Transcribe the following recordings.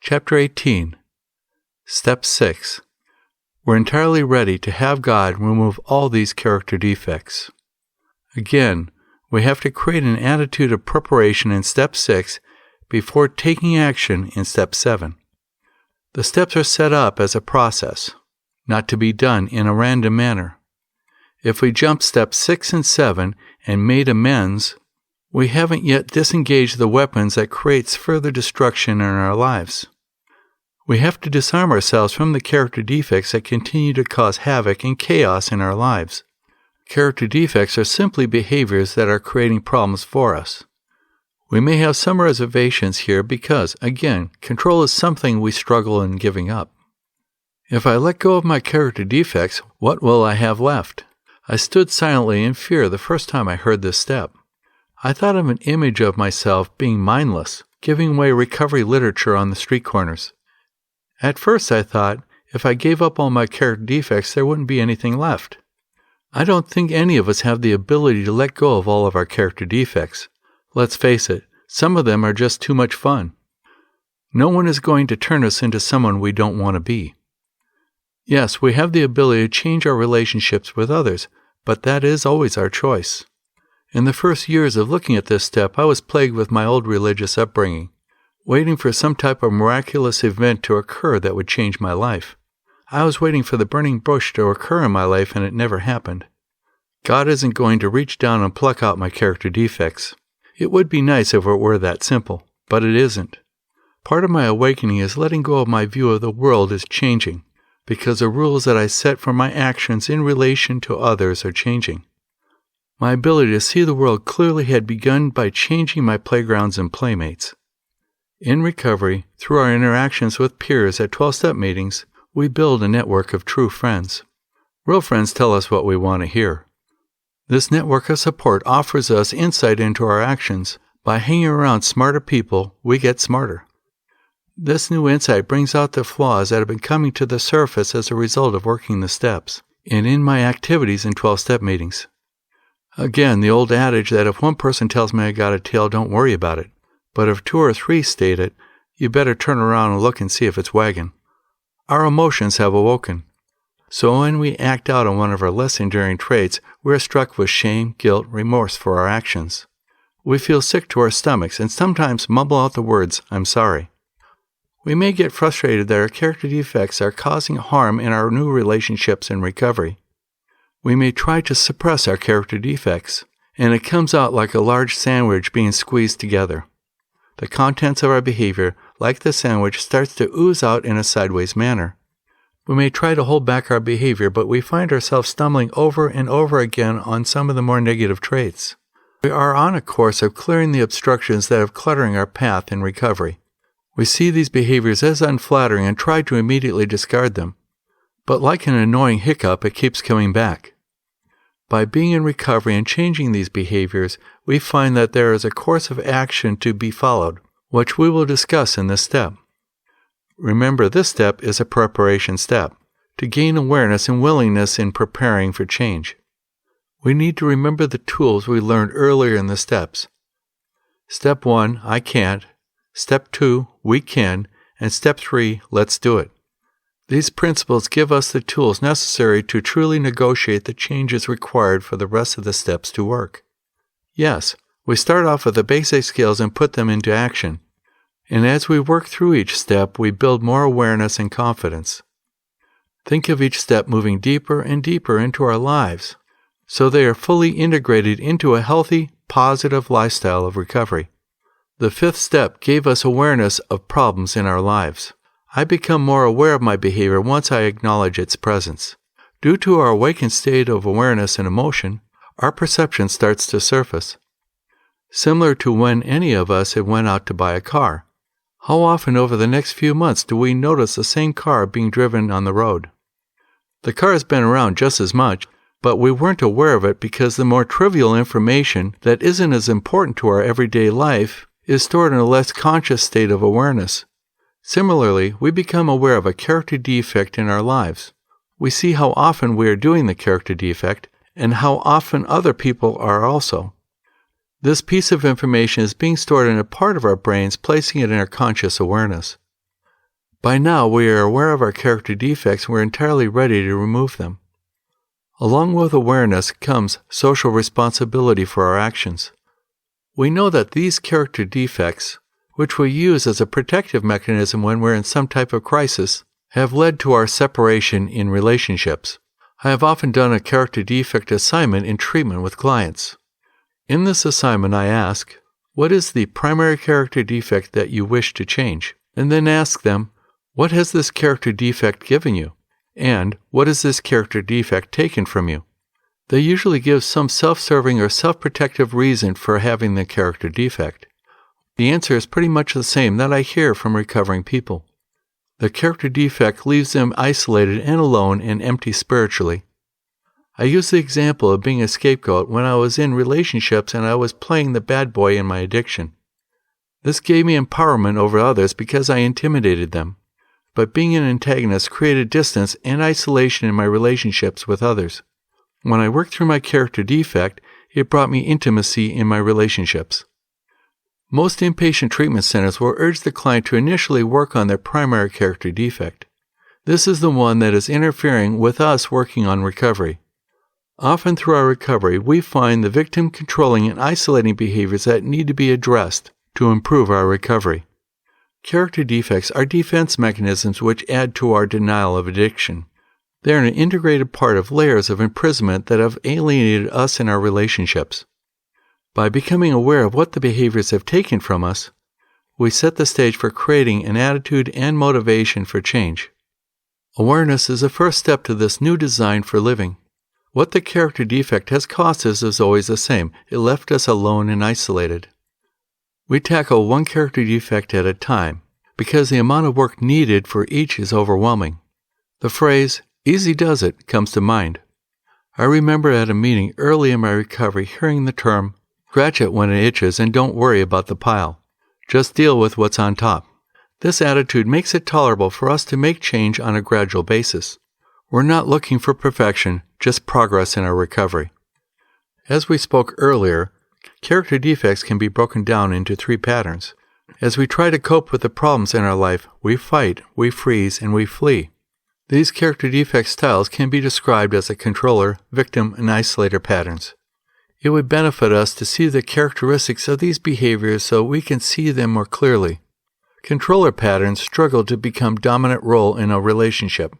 Chapter 18. Step 6. We're entirely ready to have God remove all these character defects. Again, we have to create an attitude of preparation in Step 6 before taking action in Step 7. The steps are set up as a process, not to be done in a random manner. If we jump Steps 6 and 7 and made amends, we haven't yet disengaged the weapons that creates further destruction in our lives. We have to disarm ourselves from the character defects that continue to cause havoc and chaos in our lives. Character defects are simply behaviors that are creating problems for us. We may have some reservations here because, again, control is something we struggle in giving up. If I let go of my character defects, what will I have left? I stood silently in fear the first time I heard this step. I thought of an image of myself being mindless, giving away recovery literature on the street corners. At first I thought, if I gave up all my character defects, there wouldn't be anything left. I don't think any of us have the ability to let go of all of our character defects. Let's face it, some of them are just too much fun. No one is going to turn us into someone we don't want to be. Yes, we have the ability to change our relationships with others, but that is always our choice. In the first years of looking at this step, I was plagued with my old religious upbringing, waiting for some type of miraculous event to occur that would change my life. I was waiting for the burning bush to occur in my life, and it never happened. God isn't going to reach down and pluck out my character defects. It would be nice if it were that simple, but it isn't. Part of my awakening is letting go of my view of the world is changing, because the rules that I set for my actions in relation to others are changing. My ability to see the world clearly had begun by changing my playgrounds and playmates. In recovery, through our interactions with peers at 12-step meetings, we build a network of true friends. Real friends tell us what we want to hear. This network of support offers us insight into our actions. By hanging around smarter people, we get smarter. This new insight brings out the flaws that have been coming to the surface as a result of working the steps, and in my activities in 12-step meetings. Again, the old adage that if one person tells me I got a tail, don't worry about it. But if 2 or 3 state it, you better turn around and look and see if it's wagging. Our emotions have awoken. So when we act out on one of our less enduring traits, we are struck with shame, guilt, remorse for our actions. We feel sick to our stomachs and sometimes mumble out the words, "I'm sorry." We may get frustrated that our character defects are causing harm in our new relationships in recovery. We may try to suppress our character defects, and it comes out like a large sandwich being squeezed together. The contents of our behavior, like the sandwich, starts to ooze out in a sideways manner. We may try to hold back our behavior, but we find ourselves stumbling over and over again on some of the more negative traits. We are on a course of clearing the obstructions that are cluttering our path in recovery. We see these behaviors as unflattering and try to immediately discard them. But like an annoying hiccup, it keeps coming back. By being in recovery and changing these behaviors, we find that there is a course of action to be followed, which we will discuss in this step. Remember, this step is a preparation step, to gain awareness and willingness in preparing for change. We need to remember the tools we learned earlier in the steps. Step 1, I can't. Step 2, we can. And Step 3, let's do it. These principles give us the tools necessary to truly negotiate the changes required for the rest of the steps to work. Yes, we start off with the basic skills and put them into action. And as we work through each step, we build more awareness and confidence. Think of each step moving deeper and deeper into our lives, so they are fully integrated into a healthy, positive lifestyle of recovery. The 5th step gave us awareness of problems in our lives. I become more aware of my behavior once I acknowledge its presence. Due to our awakened state of awareness and emotion, our perception starts to surface. Similar to when any of us had went out to buy a car. How often over the next few months do we notice the same car being driven on the road? The car has been around just as much, but we weren't aware of it because the more trivial information that isn't as important to our everyday life is stored in a less conscious state of awareness. Similarly, we become aware of a character defect in our lives. We see how often we are doing the character defect and how often other people are also. This piece of information is being stored in a part of our brains, placing it in our conscious awareness. By now, we are aware of our character defects and we're entirely ready to remove them. Along with awareness comes social responsibility for our actions. We know that these character defects, which we use as a protective mechanism when we're in some type of crisis, have led to our separation in relationships. I have often done a character defect assignment in treatment with clients. In this assignment, I ask, what is the primary character defect that you wish to change? And then ask them, what has this character defect given you? And what has this character defect taken from you? They usually give some self-serving or self-protective reason for having the character defect. The answer is pretty much the same that I hear from recovering people. The character defect leaves them isolated and alone and empty spiritually. I use the example of being a scapegoat when I was in relationships and I was playing the bad boy in my addiction. This gave me empowerment over others because I intimidated them. But being an antagonist created distance and isolation in my relationships with others. When I worked through my character defect, it brought me intimacy in my relationships. Most inpatient treatment centers will urge the client to initially work on their primary character defect. This is the one that is interfering with us working on recovery. Often through our recovery, we find the victim controlling and isolating behaviors that need to be addressed to improve our recovery. Character defects are defense mechanisms which add to our denial of addiction. They are an integrated part of layers of imprisonment that have alienated us in our relationships. By becoming aware of what the behaviors have taken from us, we set the stage for creating an attitude and motivation for change. Awareness is the first step to this new design for living. What the character defect has cost us is always the same. It left us alone and isolated. We tackle one character defect at a time because the amount of work needed for each is overwhelming. The phrase, "easy does it," comes to mind. I remember at a meeting early in my recovery hearing the term, "scratch it when it itches and don't worry about the pile. Just deal with what's on top." This attitude makes it tolerable for us to make change on a gradual basis. We're not looking for perfection, just progress in our recovery. As we spoke earlier, character defects can be broken down into 3 patterns. As we try to cope with the problems in our life, we fight, we freeze, and we flee. These character defect styles can be described as the controller, victim, and isolator patterns. It would benefit us to see the characteristics of these behaviors so we can see them more clearly. Controller patterns struggle to become dominant role in a relationship.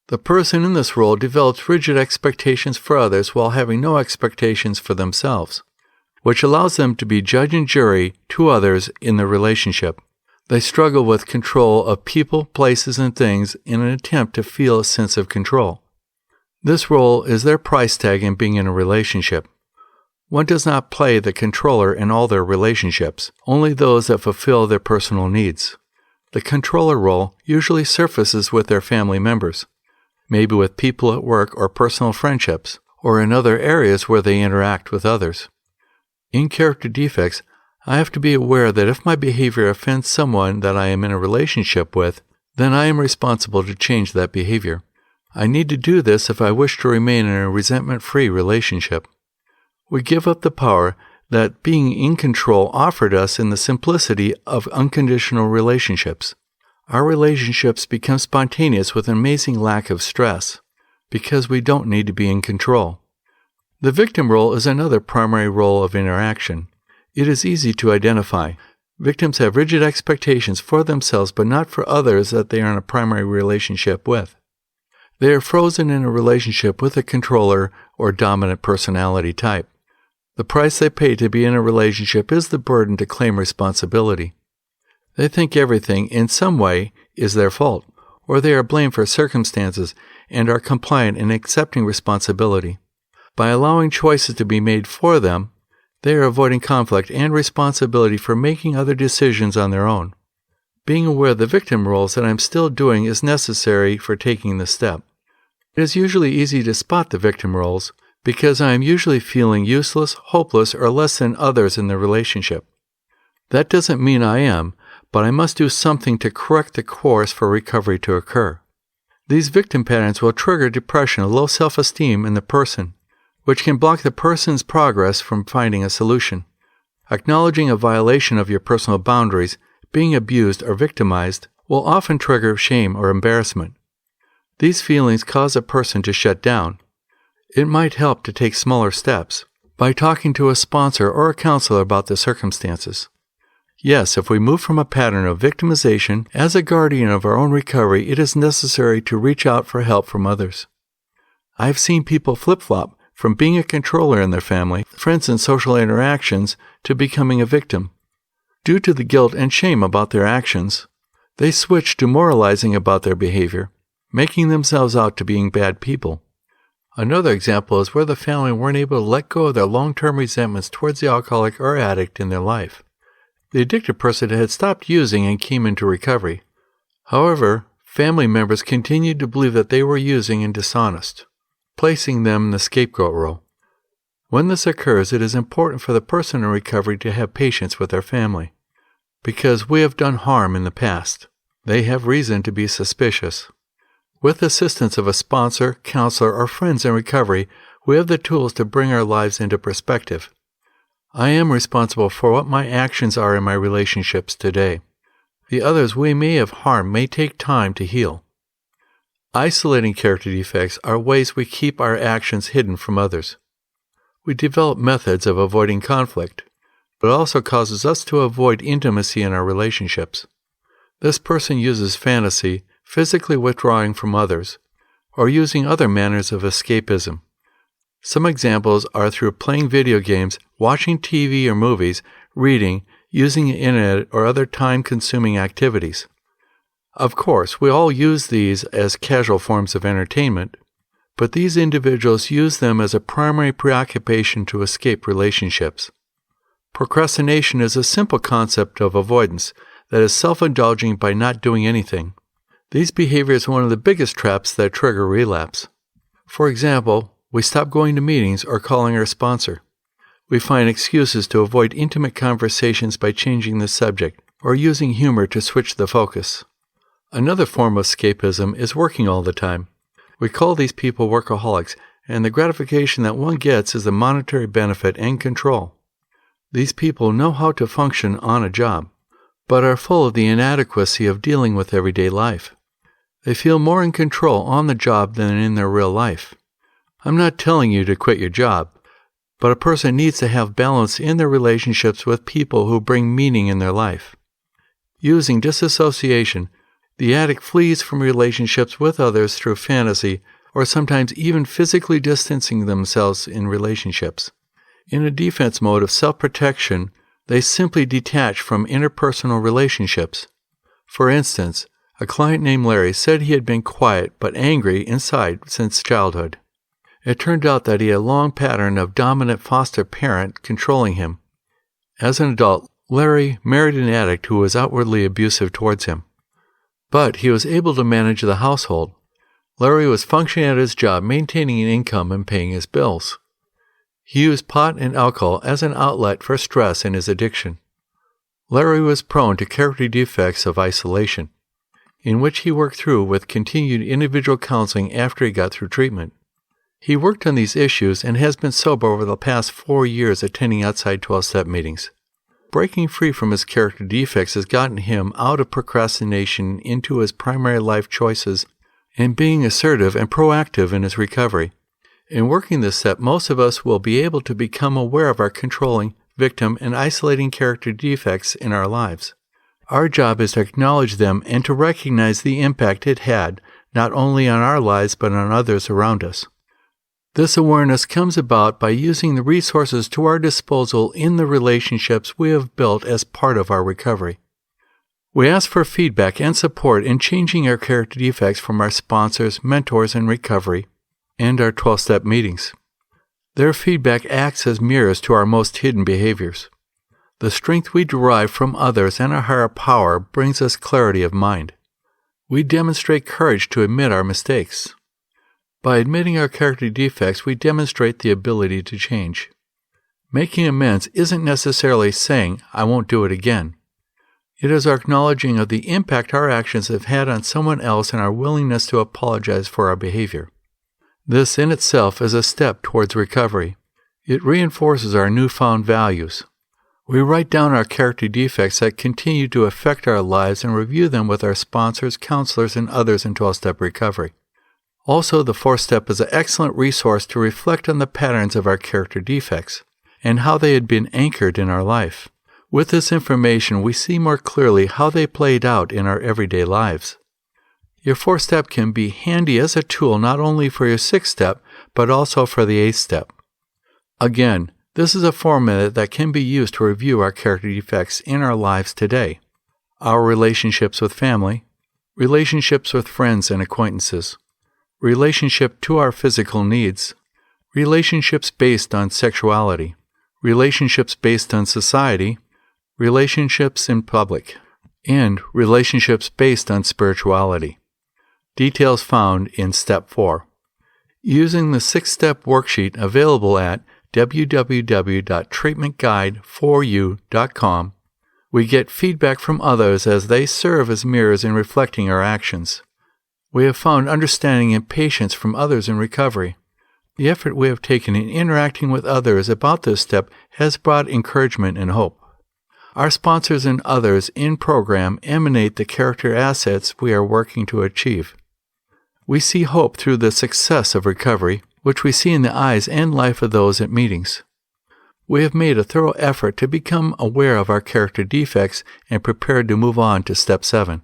The person in this role develops rigid expectations for others while having no expectations for themselves, which allows them to be judge and jury to others in the relationship. They struggle with control of people, places, and things in an attempt to feel a sense of control. This role is their price tag in being in a relationship. One does not play the controller in all their relationships, only those that fulfill their personal needs. The controller role usually surfaces with their family members, maybe with people at work or personal friendships, or in other areas where they interact with others. In character defects, I have to be aware that if my behavior offends someone that I am in a relationship with, then I am responsible to change that behavior. I need to do this if I wish to remain in a resentment-free relationship. We give up the power that being in control offered us in the simplicity of unconditional relationships. Our relationships become spontaneous with an amazing lack of stress, because we don't need to be in control. The victim role is another primary role of interaction. It is easy to identify. Victims have rigid expectations for themselves but not for others that they are in a primary relationship with. They are frozen in a relationship with a controller or dominant personality type. The price they pay to be in a relationship is the burden to claim responsibility. They think everything, in some way, is their fault, or they are blamed for circumstances and are compliant in accepting responsibility. By allowing choices to be made for them, they are avoiding conflict and responsibility for making other decisions on their own. Being aware of the victim roles that I'm still doing is necessary for taking the step. It is usually easy to spot the victim roles because I am usually feeling useless, hopeless, or less than others in the relationship. That doesn't mean I am, but I must do something to correct the course for recovery to occur. These victim patterns will trigger depression or low self-esteem in the person, which can block the person's progress from finding a solution. Acknowledging a violation of your personal boundaries, being abused or victimized, will often trigger shame or embarrassment. These feelings cause a person to shut down. It might help to take smaller steps by talking to a sponsor or a counselor about the circumstances. Yes, if we move from a pattern of victimization, as a guardian of our own recovery, it is necessary to reach out for help from others. I've seen people flip-flop from being a controller in their family, friends, and social interactions to becoming a victim. Due to the guilt and shame about their actions, they switch to moralizing about their behavior, making themselves out to being bad people. Another example is where the family weren't able to let go of their long-term resentments towards the alcoholic or addict in their life. The addicted person had stopped using and came into recovery. However, family members continued to believe that they were using and dishonest, placing them in the scapegoat role. When this occurs, it is important for the person in recovery to have patience with their family. Because we have done harm in the past, they have reason to be suspicious. With the assistance of a sponsor, counselor, or friends in recovery, we have the tools to bring our lives into perspective. I am responsible for what my actions are in my relationships today. The others we may have harmed may take time to heal. Isolating character defects are ways we keep our actions hidden from others. We develop methods of avoiding conflict, but it also causes us to avoid intimacy in our relationships. This person uses fantasy, physically withdrawing from others, or using other manners of escapism. Some examples are through playing video games, watching TV or movies, reading, using the internet, or other time-consuming activities. Of course, we all use these as casual forms of entertainment, but these individuals use them as a primary preoccupation to escape relationships. Procrastination is a simple concept of avoidance that is self-indulging by not doing anything. These behaviors are one of the biggest traps that trigger relapse. For example, we stop going to meetings or calling our sponsor. We find excuses to avoid intimate conversations by changing the subject or using humor to switch the focus. Another form of escapism is working all the time. We call these people workaholics, and the gratification that one gets is the monetary benefit and control. These people know how to function on a job, but are full of the inadequacy of dealing with everyday life. They feel more in control on the job than in their real life. I'm not telling you to quit your job, but a person needs to have balance in their relationships with people who bring meaning in their life. Using disassociation, the addict flees from relationships with others through fantasy or sometimes even physically distancing themselves in relationships. In a defense mode of self-protection, they simply detach from interpersonal relationships. For instance, a client named Larry said he had been quiet but angry inside since childhood. It turned out that he had a long pattern of dominant foster parent controlling him. As an adult, Larry married an addict who was outwardly abusive towards him. But he was able to manage the household. Larry was functioning at his job, maintaining an income and paying his bills. He used pot and alcohol as an outlet for stress and his addiction. Larry was prone to character defects of isolation, in which he worked through with continued individual counseling after he got through treatment. He worked on these issues and has been sober over the past 4 years attending outside 12-step meetings. Breaking free from his character defects has gotten him out of procrastination into his primary life choices and being assertive and proactive in his recovery. In working this step, most of us will be able to become aware of our controlling, victim, and isolating character defects in our lives. Our job is to acknowledge them and to recognize the impact it had, not only on our lives but on others around us. This awareness comes about by using the resources to our disposal in the relationships we have built as part of our recovery. We ask for feedback and support in changing our character defects from our sponsors, mentors in recovery, and our 12-step meetings. Their feedback acts as mirrors to our most hidden behaviors. The strength we derive from others and our higher power brings us clarity of mind. We demonstrate courage to admit our mistakes. By admitting our character defects, we demonstrate the ability to change. Making amends isn't necessarily saying, "I won't do it again." It is our acknowledging of the impact our actions have had on someone else and our willingness to apologize for our behavior. This in itself is a step towards recovery. It reinforces our newfound values. We write down our character defects that continue to affect our lives and review them with our sponsors, counselors, and others in 12-step recovery. Also, the 4th step is an excellent resource to reflect on the patterns of our character defects and how they had been anchored in our life. With this information, we see more clearly how they played out in our everyday lives. Your 4th step can be handy as a tool not only for your 6th step, but also for the 8th step. Again, this is a formula that can be used to review our character defects in our lives today. Our relationships with family, relationships with friends and acquaintances, relationship to our physical needs, relationships based on sexuality, relationships based on society, relationships in public, and relationships based on spirituality. Details found in Step 4. Using the 6-step worksheet available at www.treatmentguide4u.com, we get feedback from others as they serve as mirrors in reflecting our actions. We have found understanding and patience from others in recovery. The effort we have taken in interacting with others about this step has brought encouragement and hope. Our sponsors and others in program emanate the character assets we are working to achieve. We see hope through the success of recovery, which we see in the eyes and life of those at meetings. We have made a thorough effort to become aware of our character defects and prepared to move on to Step 7.